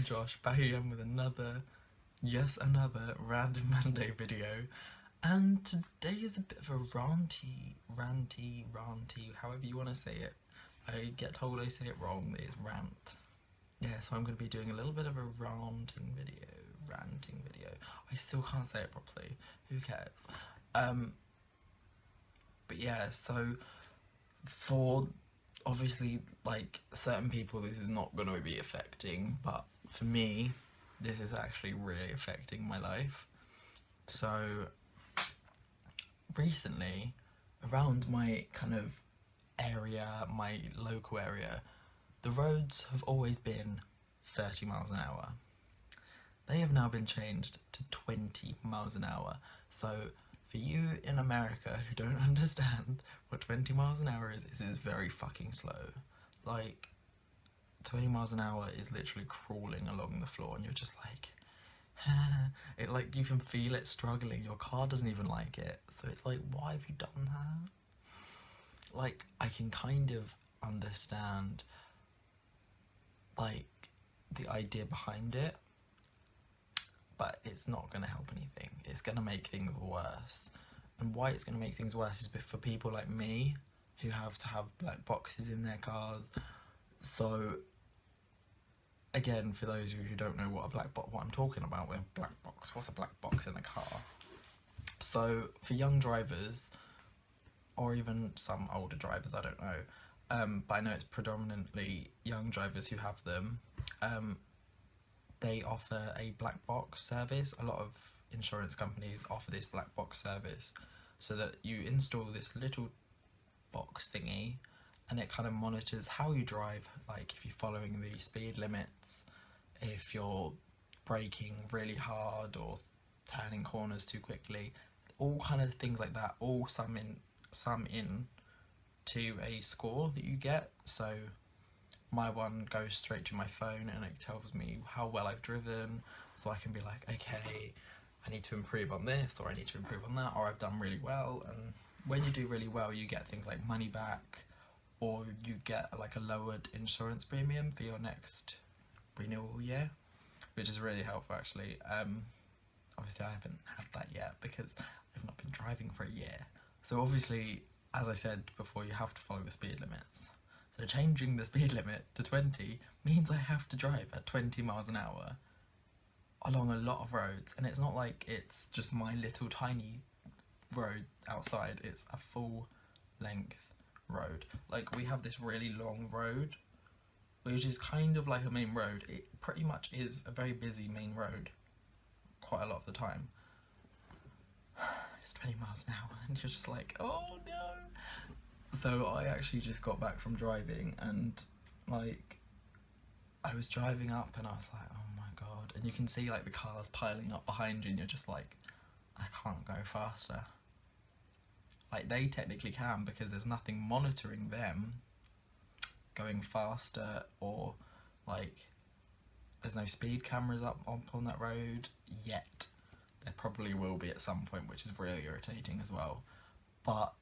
RandomJosh back again with another Random Monday video. And today is a bit of a ranty, however you want to say it. I get told I say it wrong, it's rant. Yeah, so I'm going to be doing a little bit of a ranting video. I still can't say it properly, who cares? But yeah, so for obviously, like, certain people this is not going to be affecting, but for me this is actually really affecting my life. So recently, around my kind of area, my local area, the roads have always been 30 miles an hour. They have now been changed to 20 miles an hour. So for you in America who don't understand what 20 miles an hour is, this is very fucking slow. Like, 20 miles an hour is literally crawling along the floor and you're just like, it, like, you can feel it struggling. Your car doesn't even like it. So it's like, why have you done that? Like, I can kind of understand, like, the idea behind it, but it's not going to help anything. It's going to make things worse. And why it's going to make things worse is for people like me who have to have black boxes in their cars. So again, for those of you who don't know what I'm talking about with black box, what's a black box in a car? So for young drivers, or even some older drivers, I don't know, but I know it's predominantly young drivers who have them. They offer a black box service. A lot of insurance companies offer this black box service, so that you install this little box thingy and it kind of monitors how you drive, like if you're following the speed limits, if you're braking really hard or turning corners too quickly, all kind of things like that, all sum in to a score that you get. So my one goes straight to my phone and it tells me how well I've driven, so I can be like, okay, I need to improve on this, or I need to improve on that, or I've done really well. And when you do really well, you get things like money back, or you get like a lowered insurance premium for your next renewal year, which is really helpful actually. Obviously I haven't had that yet because I've not been driving for a year. So obviously, as I said before, you have to follow the speed limits. So changing the speed limit to 20 means I have to drive at 20 miles an hour along a lot of roads. And it's not like it's just my little tiny road outside, it's a full length road. Like, we have this really long road, which is kind of like a main road. It pretty much is a very busy main road quite a lot of the time. It's 20 miles an hour and you're just like, oh no. So I actually just got back from driving and, like, I was driving up and I was like, oh my god. And you can see, like, the cars piling up behind you and you're just like, I can't go faster. Like, they technically can because there's nothing monitoring them going faster, or, like, there's no speed cameras up on that road yet. There probably will be at some point, which is really irritating as well. But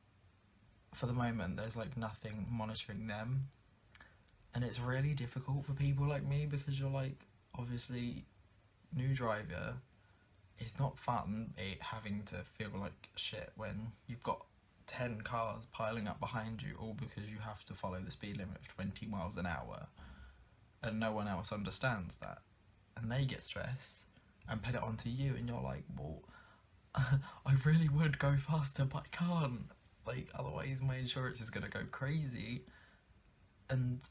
for the moment, there's like nothing monitoring them, and it's really difficult for people like me because you're like, obviously, new driver. It's not fun having to feel like shit when you've got 10 cars piling up behind you, all because you have to follow the speed limit of 20 miles an hour, and no one else understands that, and they get stressed and put it onto you, and you're like, well, I really would go faster, but I can't. Like, otherwise my insurance is gonna go crazy, and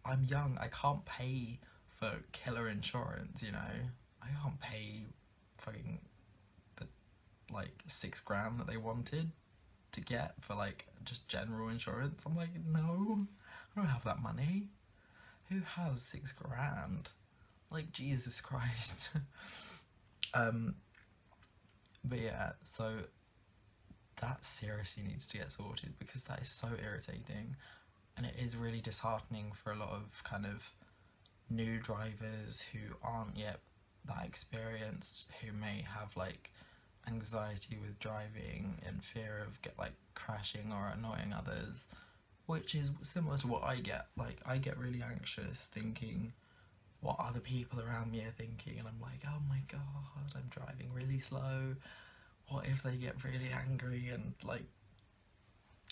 I'm young, I can't pay for killer insurance, you know? I can't pay fucking the, like, $6,000 that they wanted to get for, like, just general insurance. I'm like, no, I don't have that money. Who has $6,000? Like, Jesus Christ. But yeah, so that seriously needs to get sorted because that is so irritating, and it is really disheartening for a lot of kind of new drivers who aren't yet that experienced, who may have like anxiety with driving and fear of crashing or annoying others, which is similar to what I get. Like, I get really anxious thinking what other people around me are thinking, and I'm like, oh my god, I'm driving really slow. What if they get really angry and like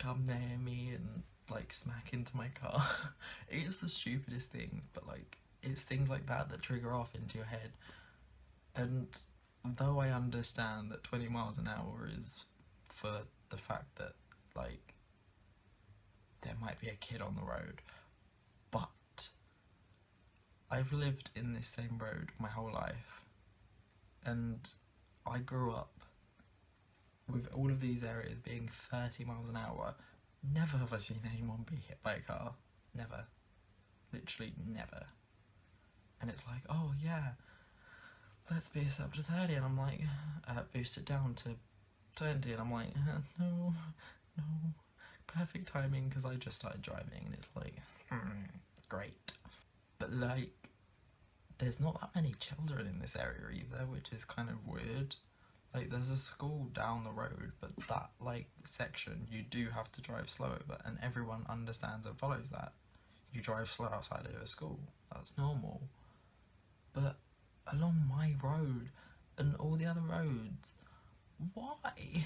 come near me and like smack into my car? It's the stupidest things, but like it's things like that that trigger off into your head. And though I understand that 20 miles an hour is for the fact that like there might be a kid on the road, but I've lived in this same road my whole life, and I grew up with all of these areas being 30 miles an hour. Never have I seen anyone be hit by a car. Never. Literally never. And it's like, oh yeah, let's boost up to 30, and I'm like, boost it down to 20, and I'm like, no, perfect timing, because I just started driving, and it's like, great. But like, there's not that many children in this area either, which is kind of weird. Like, there's a school down the road, but that like section you do have to drive slow over, and everyone understands and follows that. You drive slow outside of a school, that's normal. But along my road and all the other roads, why?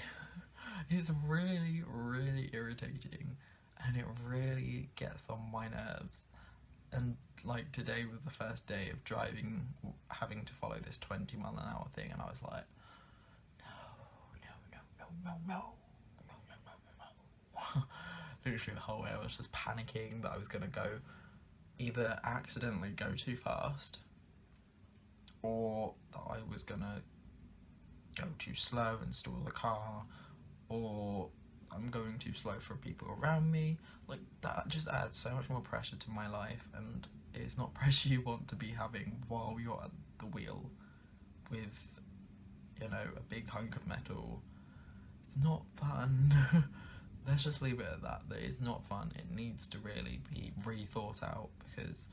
It's really, really irritating, and it really gets on my nerves. And like, today was the first day of driving, having to follow this 20 mile an hour thing, and I was like, no. Literally the whole way I was just panicking that I was gonna go, either accidentally go too fast, or that I was gonna go too slow and stall the car, or I'm going too slow for people around me. Like, that just adds so much more pressure to my life, and it's not pressure you want to be having while you're at the wheel with, you know, a big hunk of metal. It's not fun. Let's just leave it at that it's not fun. It needs to really be rethought out, because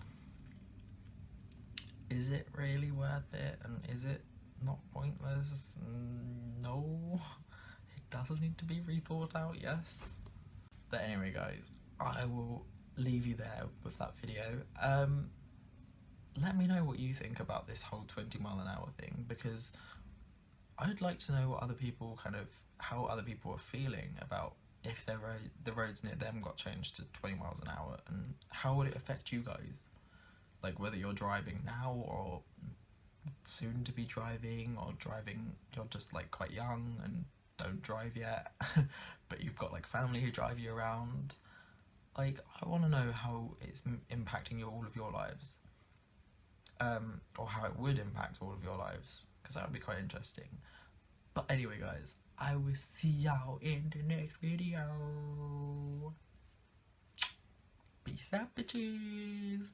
is it really worth it, and is it not pointless? No. It does need to be rethought out, yes. But anyway guys, I will leave you there with that video. Let me know what you think about this whole 20 mile an hour thing, because I'd like to know what other people how other people are feeling about if the roads near them got changed to 20 miles an hour, and how would it affect you guys? Like, whether you're driving now or soon to be driving, or you're just like quite young and don't drive yet, but you've got like family who drive you around. Like, I want to know how it's impacting all of your lives, or how it would impact all of your lives, because that would be quite interesting. But anyway guys, I will see y'all in the next video. Peace out, bitches.